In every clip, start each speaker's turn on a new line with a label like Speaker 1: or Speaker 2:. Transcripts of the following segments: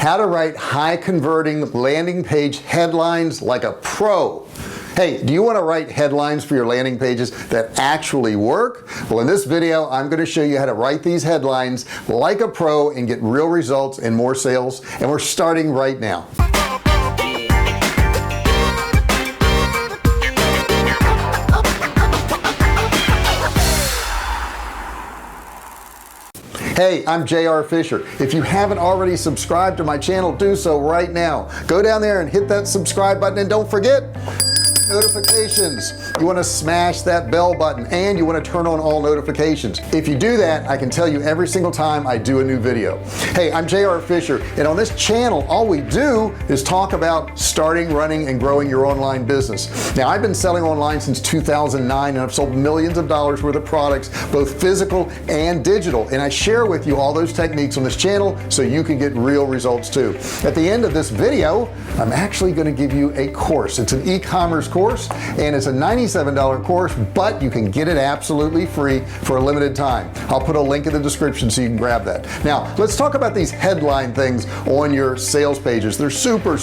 Speaker 1: How to write high converting landing page headlines like a pro. Hey, do you want to write headlines for your landing pages that actually work? Well, in this video I'm going to show you how to write these headlines like a pro and get real results and more sales, and we're starting right now. Hey, I'm JR Fisher. If you haven't already subscribed to my channel, do so right now. Go down there and hit that subscribe button, and don't forget notifications. You want to smash that bell button, and you want to turn on all notifications. If you do that, I can tell you every single time I do a new video. Hey, I'm JR Fisher, and on this channel all we do is talk about starting, running, and growing your online business. Now, I've been selling online since 2009, and I've sold millions of dollars worth of products, both physical and digital, and I share with you all those techniques on this channel so you can get real results too. At the end of this video, I'm actually going to give you a course. It's an e-commerce course, and it's a $97 course, but you can get it absolutely free for a limited time. I'll put a link in the description so you can grab that. Now let's talk about these headline things on your sales pages. They're super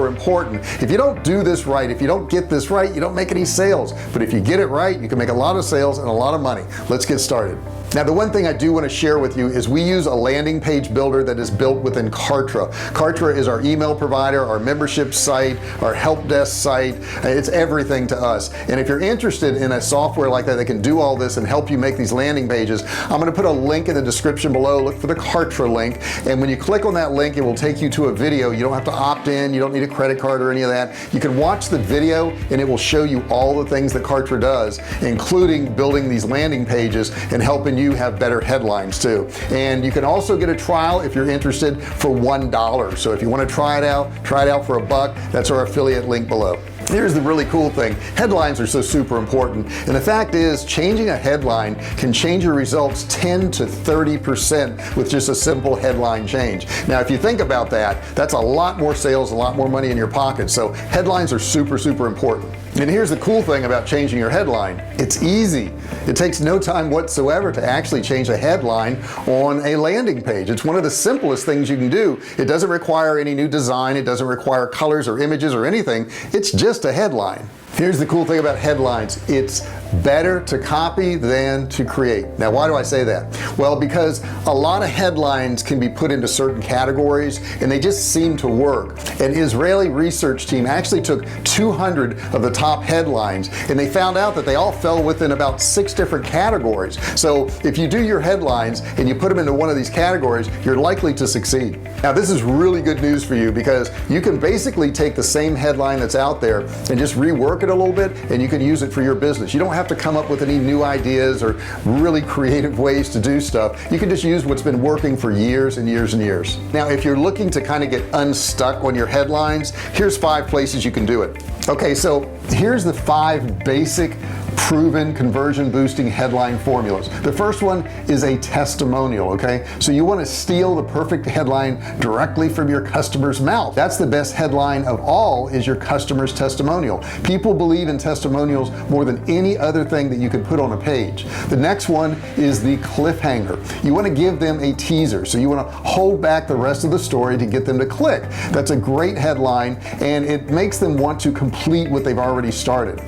Speaker 1: important. If you don't do this right, if you don't get this right, you don't make any sales, but if you get it right, you can make a lot of sales and a lot of money. Let's get started. Now, the one thing I do want to share with you is we use a landing page builder that is built within Kartra. Kartra is our email provider, our membership site, our help desk site. It's everything to us. And if you're interested in a software like that can do all this and help you make these landing pages, I'm going to put a link in the description below. Look for the Kartra link, and when you click on that link, it will take you to a video. You don't have to opt in, you don't need a credit card or any of that. You can watch the video and it will show you all the things that Kartra does, including building these landing pages and helping you have better headlines too. And you can also get a trial if you're interested for $1. So if you want to try it out for $1. That's our affiliate link below. Here's the really cool thing. Headlines are so super important, and the fact is, changing a headline can change your results 10 to 30% with just a simple headline change. Now, if you think about that, that's a lot more sales, a lot more money in your pocket. So headlines are super important. And here's the cool thing about changing your headline. It's easy. It takes no time whatsoever to actually change a headline on a landing page. It's one of the simplest things you can do. It doesn't require any new design. It doesn't require colors or images or anything. It's just a headline. Here's the cool thing about headlines. It's better to copy than to create. Now, why do I say that? Well, because a lot of headlines can be put into certain categories and they just seem to work. An Israeli research team actually took 200 of the top headlines, and they found out that they all fell within about 6 different categories. So if you do your headlines and you put them into one of these categories, you're likely to succeed. Now, this is really good news for you, because you can basically take the same headline that's out there and just rework it a little bit, and you can use it for your business. You don't have to come up with any new ideas or really creative ways to do stuff. You can just use what's been working for years and years and years. Now, if you're looking to kind of get unstuck on your headlines, here's 5 places you can do it. Okay, so here's the 5 basic proven conversion boosting headline formulas. The first one is a testimonial. Okay, so you want to steal the perfect headline directly from your customer's mouth. That's the best headline of all, is your customer's testimonial. People believe in testimonials more than any other thing that you could put on a page. The next one is the cliffhanger. You want to give them a teaser, so you want to hold back the rest of the story to get them to click. That's a great headline, and it makes them want to complete what they've already started.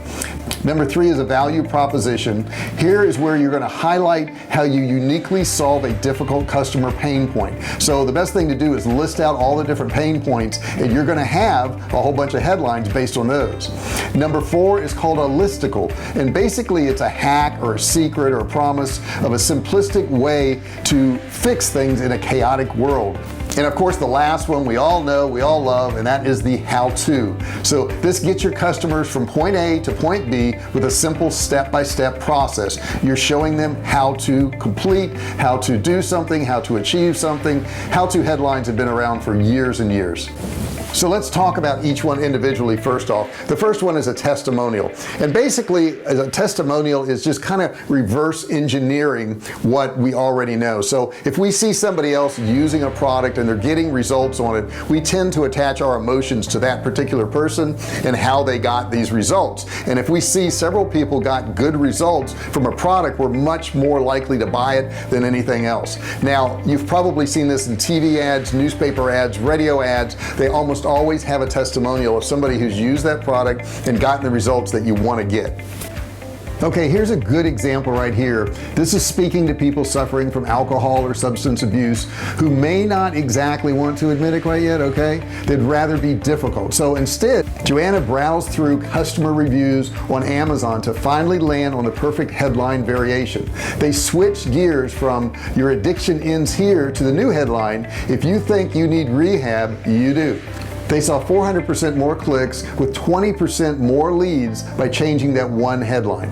Speaker 1: Number 3 is a value proposition. Here is where you're going to highlight how you uniquely solve a difficult customer pain point. So the best thing to do is list out all the different pain points, and you're going to have a whole bunch of headlines based on those. Number 4 is called a listicle, and basically it's a hack or a secret or a promise of a simplistic way to fix things in a chaotic world. And of course, the last one we all know, we all love, and that is the how-to. So this gets your customers from point A to point B with a simple step-by-step process. You're showing them how to complete, how to do something, how to achieve something. How-to headlines have been around for years and years. So let's talk about each one individually. First off, the first one is a testimonial, and basically a testimonial is just kind of reverse engineering what we already know. So if we see somebody else using a product and they're getting results on it, we tend to attach our emotions to that particular person and how they got these results. And if we see several people got good results from a product, we're much more likely to buy it than anything else. Now, you've probably seen this in TV ads, newspaper ads, radio ads. They almost always have a testimonial of somebody who's used that product and gotten the results that you want to get. Okay, here's a good example right here. This is speaking to people suffering from alcohol or substance abuse who may not exactly want to admit it quite yet, okay? They'd rather be difficult. So instead, Joanna browsed through customer reviews on Amazon to finally land on the perfect headline variation. They switched gears from "your addiction ends here" to the new headline, "if you think you need rehab, you do." They saw 400% more clicks with 20% more leads by changing that one headline.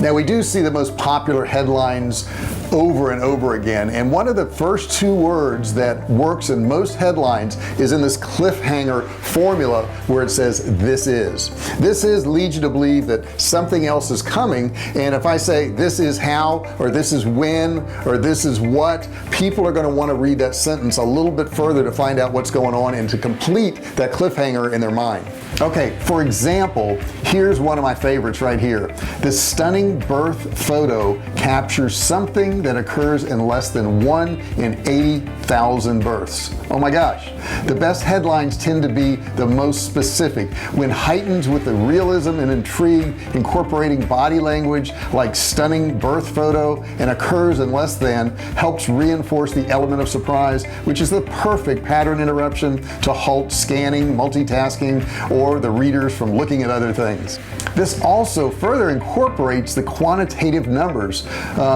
Speaker 1: Now, we do see the most popular headlines over and over again, and one of the first two words that works in most headlines is in this cliffhanger formula where it says "this is." This is leads you to believe that something else is coming, and if I say "this is how" or "this is when" or "this is what," people are going to want to read that sentence a little bit further to find out what's going on and to complete that cliffhanger in their mind. Okay, for example, here's one of my favorites right here. This stunning birth photo captures something that occurs in less than 1 in 80,000 births. Oh my gosh. The best headlines tend to be the most specific, when heightened with the realism and intrigue, incorporating body language like "stunning birth photo" and "occurs in less than," helps reinforce the element of surprise, which is the perfect pattern interruption to halt scanning, multitasking, or the readers from looking at other things. This also further incorporates the quantitative numbers,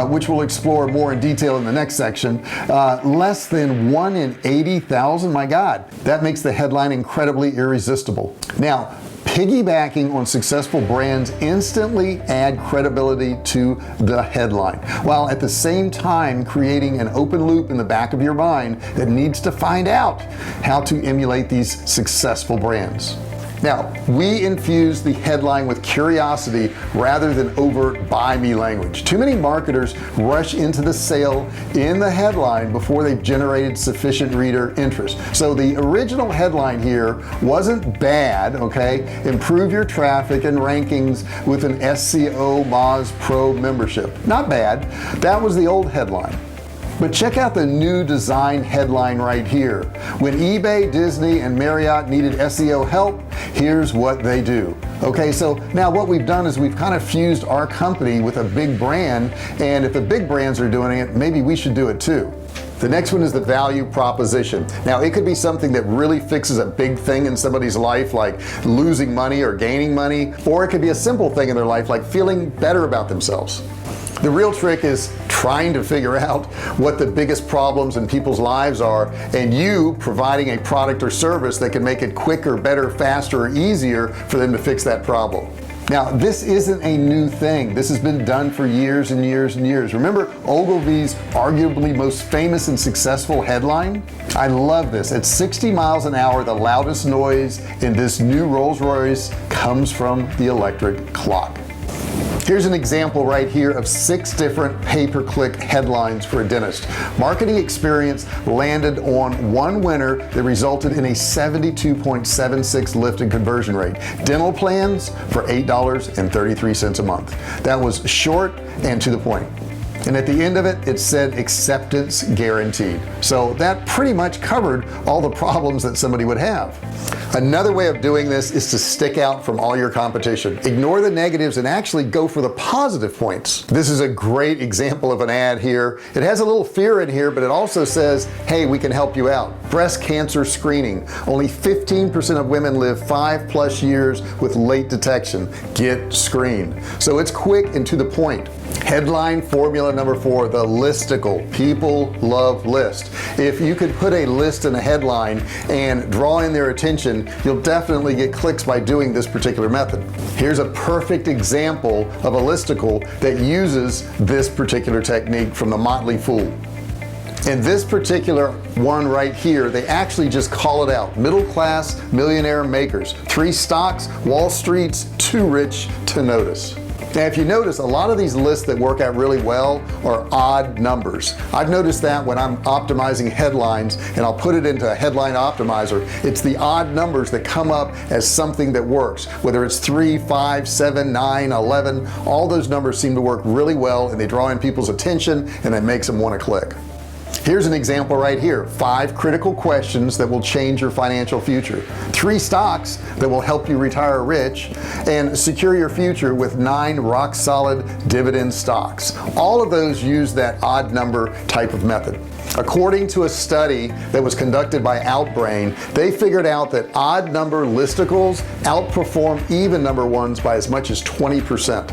Speaker 1: which we'll explore more in detail in the next section. Less than 1 in 80,000, my God, that makes the headline incredibly irresistible. Now, piggybacking on successful brands instantly add credibility to the headline, while at the same time creating an open loop in the back of your mind that needs to find out how to emulate these successful brands. Now, we infuse the headline with curiosity rather than overt "buy me" language. Too many marketers rush into the sale in the headline before they've generated sufficient reader interest. So the original headline here wasn't bad, okay? Improve your traffic and rankings with an SEO Moz Pro membership. Not bad. That was the old headline. But check out the new design headline right here. When eBay, Disney, and Marriott needed SEO help, here's what they do. Okay, so now what we've done is we've kind of fused our company with a big brand, and if the big brands are doing it, maybe we should do it too. The next one is the value proposition. Now, it could be something that really fixes a big thing in somebody's life, like losing money or gaining money, or it could be a simple thing in their life, like feeling better about themselves. The real trick is trying to figure out what the biggest problems in people's lives are, and you providing a product or service that can make it quicker, better, faster, or easier for them to fix that problem. Now, this isn't a new thing. This has been done for years and years and years. Remember Ogilvy's arguably most famous and successful headline? I love this. At 60 miles an hour, the loudest noise in this new Rolls-Royce comes from the electric clock. Here's an example right here of 6 different pay-per-click headlines for a dentist. Marketing experience landed on one winner that resulted in a 72.76 lift in conversion rate. Dental plans for $8.33 a month. That was short and to the point. And at the end of it, it said acceptance guaranteed. So that pretty much covered all the problems that somebody would have. Another way of doing this is to stick out from all your competition. Ignore the negatives and actually go for the positive points. This is a great example of an ad here. It has a little fear in here, but it also says, hey, we can help you out. Breast cancer screening. Only 15% of women live 5+ years with late detection. Get screened. So it's quick and to the point. Headline formula number 4, the listicle. People love list. If you could put a list in a headline and draw in their attention, you'll definitely get clicks by doing this particular method. Here's a perfect example of a listicle that uses this particular technique from the Motley Fool. In this particular one right here, they actually just call it out: middle class millionaire makers, 3 stocks, Wall Street's too rich to notice. Now if you notice, a lot of these lists that work out really well are odd numbers. I've noticed that when I'm optimizing headlines and I'll put it into a headline optimizer, it's the odd numbers that come up as something that works, whether it's 3, 5, 7, 9, 11. All those numbers seem to work really well, and they draw in people's attention, and that makes them want to click. Here's an example right here: 5 critical questions that will change your financial future, 3 stocks that will help you retire rich, and secure your future with 9 rock solid dividend stocks. All of those use that odd number type of method. According to a study that was conducted by Outbrain, they figured out that odd number listicles outperform even number ones by as much as 20%.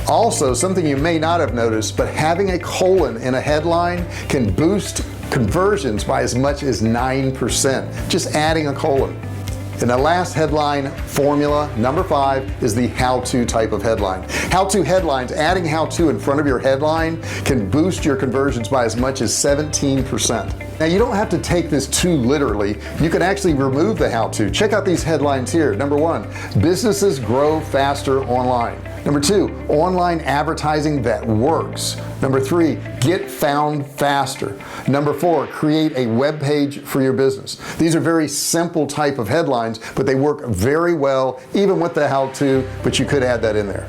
Speaker 1: Also, something you may not have noticed, but having a colon in a headline can boost conversions by as much as 9%, just adding a colon. And the last headline formula, number 5, is the how-to type of headline. How-to headlines, adding how-to in front of your headline, can boost your conversions by as much as 17%. Now you don't have to take this too literally. You can actually remove the how-to. Check out these headlines here. Number 1, businesses grow faster online. Number 2, online advertising that works. Number 3, get found faster. Number 4, create a web page for your business. These are very simple type of headlines, but they work very well even with the how-to, but you could add that in there.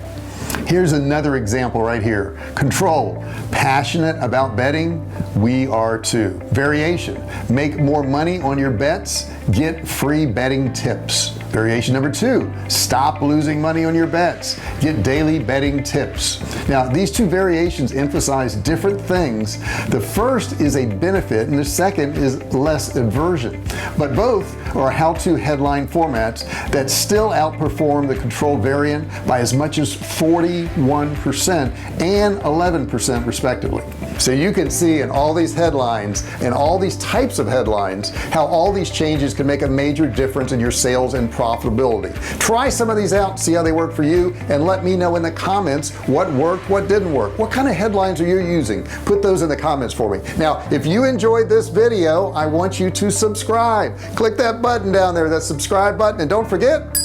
Speaker 1: Here's another example right here: control, passionate about betting, we are too. Variation, make more money on your bets, get free betting tips. Variation number 2, stop losing money on your bets, get daily betting tips. Now these 2 variations emphasize different things. The first is a benefit and the second is less aversion, but both are how-to headline formats that still outperform the control variant by as much as 41% and 11% respectively. So you can see in all these headlines and all these types of headlines how all these changes can make a major difference in your sales and profitability. Try some of these out, see how they work for you, and let me know in the comments what worked, what didn't work. What kind of headlines are you using? Put those in the comments for me. Now if you enjoyed this video, I want you to subscribe. Click that button down there, that subscribe button, and don't forget,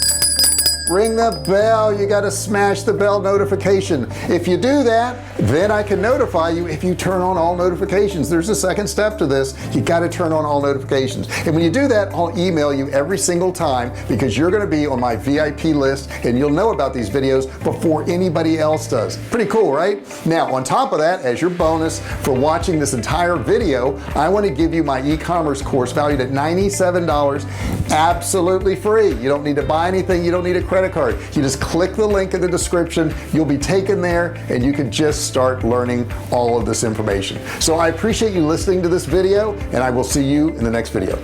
Speaker 1: ring the bell. You got to smash the bell notification. If you do that, then I can notify you if you turn on all notifications. There's a second step to this. You got to turn on all notifications, and when you do that, I'll email you every single time, because you're going to be on my VIP list and you'll know about these videos before anybody else does. Pretty cool, right? Now on top of that, as your bonus for watching this entire video, I want to give you my e-commerce course valued at $97, absolutely free. You don't need to buy anything. You don't need a credit card. You just click the link in the description. You'll be taken there and you can just start learning all of this information. So I appreciate you listening to this video, and I will see you in the next video.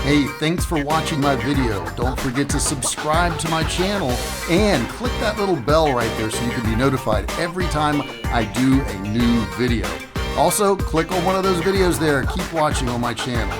Speaker 1: Hey, thanks for watching my video. Don't forget to subscribe to my channel and click that little bell right there so you can be notified every time I do a new video. Also, click on one of those videos there. Keep watching on my channel.